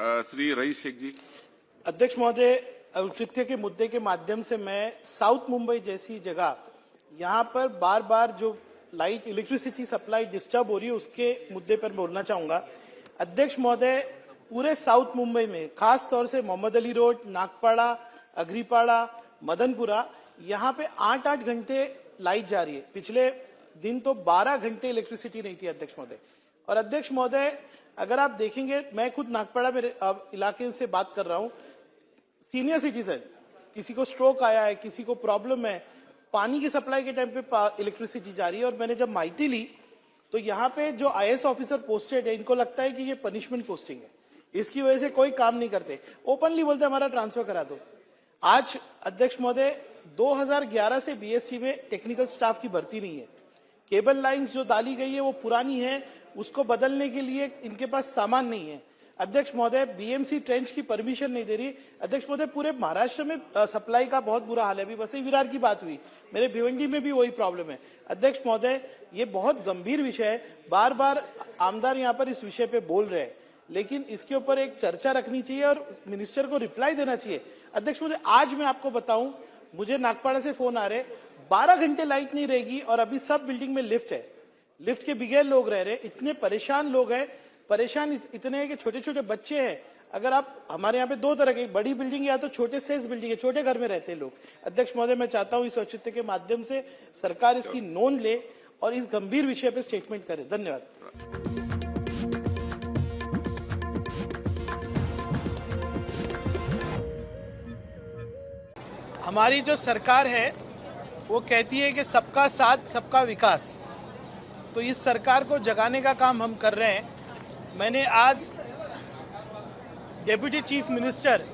Shri rice Sheikh जी। अध्यक्ष महोदय, औचित्य के मुद्दे के माध्यम से मैं साउथ मुंबई जैसी जगह यहाँ पर बार बार जो इलेक्ट्रिसिटी सप्लाई डिस्टर्ब हो रही है उसके मुद्दे पर बोलना चाहूंगा। अध्यक्ष महोदय, पूरे साउथ मुंबई में खास तौर से मोहम्मद अली रोड, नागपाड़ा, अग्रीपाड़ा, मदनपुरा, यहाँ पे 8-8 घंटे लाइट जा रही है। पिछले दिन तो 12 घंटे इलेक्ट्रिसिटी नहीं थी अध्यक्ष महोदय। और अध्यक्ष महोदय, अगर आप देखेंगे, मैं खुद नागपाड़ा में इलाके से बात कर रहा हूँ, सीनियर सिटीजन, किसी को स्ट्रोक आया है, किसी को प्रॉब्लम है, पानी की सप्लाई के टाइम पे इलेक्ट्रिसिटी जा रही है। और मैंने जब माहिती ली तो यहाँ पे जो आईएएस ऑफिसर पोस्टेड है, इनको लगता है कि ये पनिशमेंट पोस्टिंग है, इसकी वजह से कोई काम नहीं करते, ओपनली बोलते हमारा ट्रांसफर करा दो। आज अध्यक्ष महोदय, 2011 से बीएससी में टेक्निकल स्टाफ की भर्ती नहीं है। केबल लाइंस जो डाली गई है वो पुरानी है, उसको बदलने के लिए इनके पास सामान नहीं है। अध्यक्ष महोदय, बीएमसी ट्रेंच की परमिशन नहीं दे रही। अध्यक्ष महोदय, पूरे महाराष्ट्र में सप्लाई का बहुत बुरा हाल है। अभी वसई विरार की बात हुई, मेरे भिवंडी में भी वही प्रॉब्लम है। अध्यक्ष महोदय, ये बहुत गंभीर विषय है, बार बार आमदार यहाँ पर इस विषय पे बोल रहे हैं, लेकिन इसके ऊपर एक चर्चा रखनी चाहिए और मिनिस्टर को रिप्लाई देना चाहिए। अध्यक्ष महोदय, आज मैं आपको बताऊं, मुझे नागपाड़ा से फोन आ रहे, 12 घंटे लाइट नहीं रहेगी और अभी सब बिल्डिंग में लिफ्ट है, लिफ्ट के बगैर लोग रह रहे, इतने परेशान लोग हैं। परेशान इतने हैं कि छोटे छोटे बच्चे हैं। अगर आप, हमारे यहाँ पे 2 तरह की, बड़ी बिल्डिंग या तो छोटे साइज बिल्डिंग है, छोटे घर में रहते हैं लोग। अध्यक्ष महोदय, मैं चाहता हूँ इस औचित्य के माध्यम से सरकार इसकी नोंद ले और इस गंभीर विषय पे स्टेटमेंट करे। धन्यवाद। हमारी जो सरकार है वो कहती है कि सबका साथ सबका विकास, तो इस सरकार को जगाने का काम हम कर रहे हैं। मैंने आज डेप्यूटी चीफ मिनिस्टर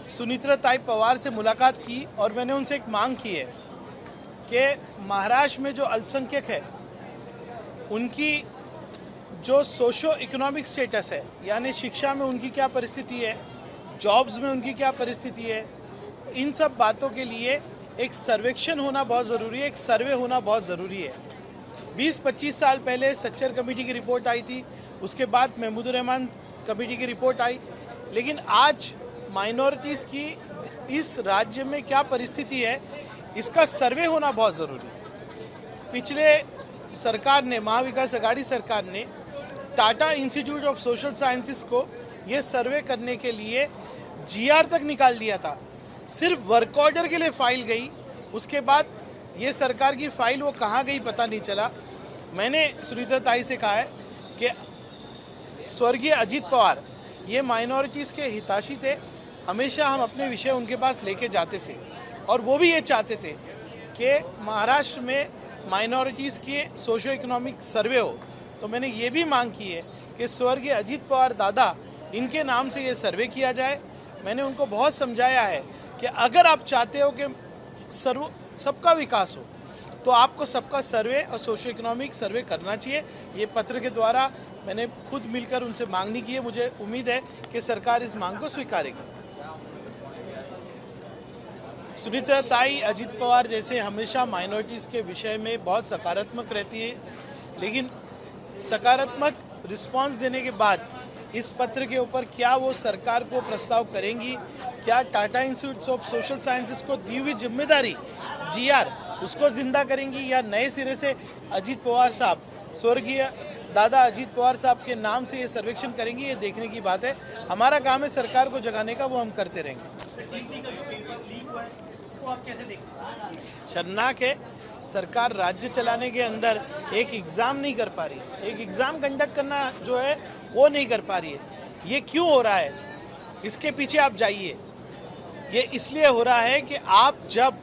सुनीत्रा ताई पवार से मुलाकात की और मैंने उनसे एक मांग की है कि महाराष्ट्र में जो अल्पसंख्यक है उनकी जो सोशो इकोनॉमिक स्टेटस है, यानी शिक्षा में उनकी क्या परिस्थिति है, जॉब्स में उनकी क्या परिस्थिति है, इन सब बातों के लिए एक सर्वेक्षण होना बहुत ज़रूरी है, एक सर्वे होना बहुत ज़रूरी है। 20-25 साल पहले सच्चर कमेटी की रिपोर्ट आई थी, उसके बाद महमूदुर रहमान कमेटी की रिपोर्ट आई, लेकिन आज माइनॉरिटीज़ की इस राज्य में क्या परिस्थिति है, इसका सर्वे होना बहुत ज़रूरी है। पिछले सरकार ने, महाविकास अघाड़ी सरकार ने Tata institute of social sciences को ये सर्वे करने के लिए जीआर तक निकाल दिया था, सिर्फ वर्क ऑर्डर के लिए फाइल गई, उसके बाद ये सरकार की फाइल वो कहाँ गई पता नहीं चला। मैंने सुनीता ताई से कहा है कि स्वर्गीय अजीत पवार ये माइनॉरिटीज़ के हितैषी थे, हमेशा हम अपने विषय उनके पास लेके जाते थे और वो भी ये चाहते थे कि महाराष्ट्र में माइनॉरिटीज़ के सोशो इकोनॉमिक सर्वे हो। तो मैंने ये भी मांग की है कि स्वर्गीय अजीत पवार दादा, इनके नाम से ये सर्वे किया जाए। मैंने उनको बहुत समझाया है कि अगर आप चाहते हो कि सबका विकास हो तो आपको सबका सर्वे और सोशो इकोनॉमिक सर्वे करना चाहिए। ये पत्र के द्वारा मैंने खुद मिलकर उनसे मांगनी की है। मुझे उम्मीद है कि सरकार इस मांग को स्वीकारेगी। सुनीता ताई अजीत पवार जैसे हमेशा माइनॉरिटीज़ के विषय में बहुत सकारात्मक रहती है, लेकिन सकारात्मक रिस्पांस देने के बाद इस पत्र के ऊपर क्या वो सरकार को प्रस्ताव करेंगी, क्या Tata institute of social sciences को दी हुई जिम्मेदारी जीआर उसको जिंदा करेंगी, या नए सिरे से अजीत पवार साहब, स्वर्गीय दादा अजीत पवार साहब के नाम से ये सर्वेक्षण करेंगी, ये देखने की बात है। हमारा काम है सरकार को जगाने का, वो हम करते रहेंगे। शर्मनाक है, सरकार राज्य चलाने के अंदर एक एग्ज़ाम नहीं कर पा रही है, एक एग्ज़ाम कंडक्ट करना जो है वो नहीं कर पा रही है। ये क्यों हो रहा है, इसके पीछे आप जाइए। ये इसलिए हो रहा है कि आप जब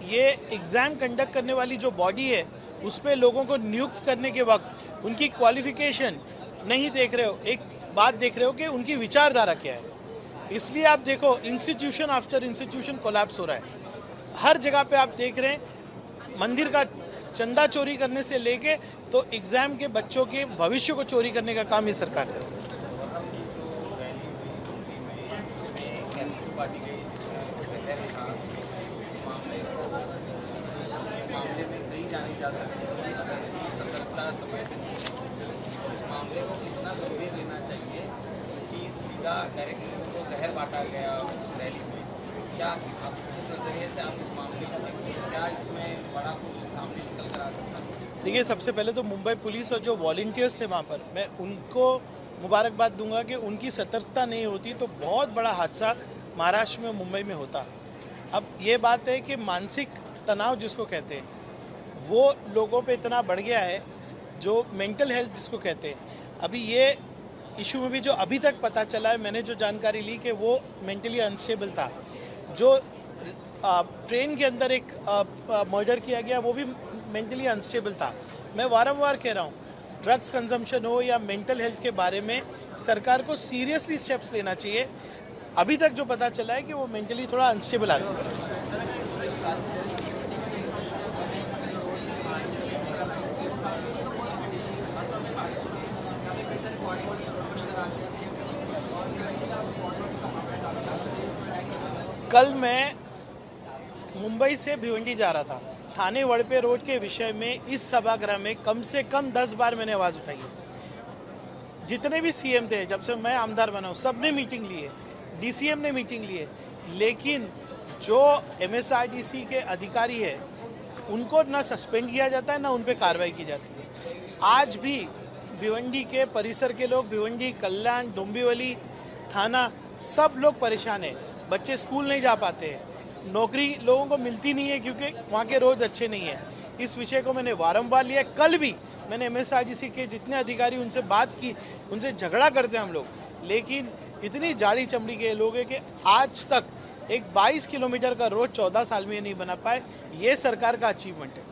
ये एग्ज़ाम कंडक्ट करने वाली जो बॉडी है उस पर लोगों को नियुक्त करने के वक्त उनकी क्वालिफिकेशन नहीं देख रहे हो, एक बात देख रहे हो कि उनकी विचारधारा क्या है। इसलिए आप देखो इंस्टीट्यूशन आफ्टर इंस्टीट्यूशन कोलैप्स हो रहा है। हर जगह पे आप देख रहे हैं, मंदिर का चंदा चोरी करने से लेके तो एग्ज़ाम के बच्चों के भविष्य को चोरी करने का काम ये सरकार कर रही है। सतर्कता समेत इस मामले को कितना गंभीर लेना चाहिए, क्योंकि सीधा डायरेक्टली उनको जहर बांटा गया उस रैली में, क्या आप किस नजरिए से आप इस मामले को देखते हैं? क्या इसमें बड़ा कुछ सामने निकल कर आ सकता है? देखिए, सबसे पहले तो मुंबई पुलिस और जो वॉलंटियर्स थे वहाँ पर, मैं उनको मुबारकबाद दूंगा कि उनकी सतर्कता नहीं होती तो बहुत बड़ा हादसा महाराष्ट्र में, मुंबई में होता। अब ये बात है कि मानसिक तनाव जिसको कहते हैं वो लोगों पे इतना बढ़ गया है, जो मेंटल हेल्थ जिसको कहते हैं। अभी ये इशू में भी जो अभी तक पता चला है, मैंने जो जानकारी ली कि वो मेंटली अनस्टेबल था। जो ट्रेन के अंदर एक मर्डर किया गया वो भी मेंटली अनस्टेबल था। मैं वारंवार कह रहा हूँ, ड्रग्स कंजम्पशन हो या मेंटल हेल्थ के बारे में सरकार को सीरियसली स्टेप्स लेना चाहिए। अभी तक जो पता चला है कि वो मेंटली थोड़ा अनस्टेबल आदमी था। कल मैं मुंबई से भिवंडी जा रहा था। थाने वड़पे रोड के विषय में इस सभागृह में कम से कम 10 बार मैंने आवाज़ उठाई है। जितने भी सीएम थे, जब से मैं आमदार बना हूँ, सब ने मीटिंग ली है, डीसीएम ने मीटिंग ली है, लेकिन जो एमएसआरडीसी के अधिकारी है उनको ना सस्पेंड किया जाता है, ना उन पर कार्रवाई की जाती है। आज भी भिवंडी के परिसर के लोग, भिवंडी, कल्याण, डोंबिवली थाना, सब लोग परेशान हैं। बच्चे स्कूल नहीं जा पाते हैं, नौकरी लोगों को मिलती नहीं है क्योंकि वहाँ के रोज अच्छे नहीं हैं। इस विषय को मैंने वारंवार लिया। कल भी मैंने एमएसआरडीसी के जितने अधिकारी, उनसे बात की, उनसे झगड़ा करते हैं हम लोग, लेकिन इतनी जाड़ी चमड़ी के लोग हैं कि आज तक एक 22 किलोमीटर का रोड 14 साल में नहीं बना पाए। ये सरकार का अचीवमेंट है।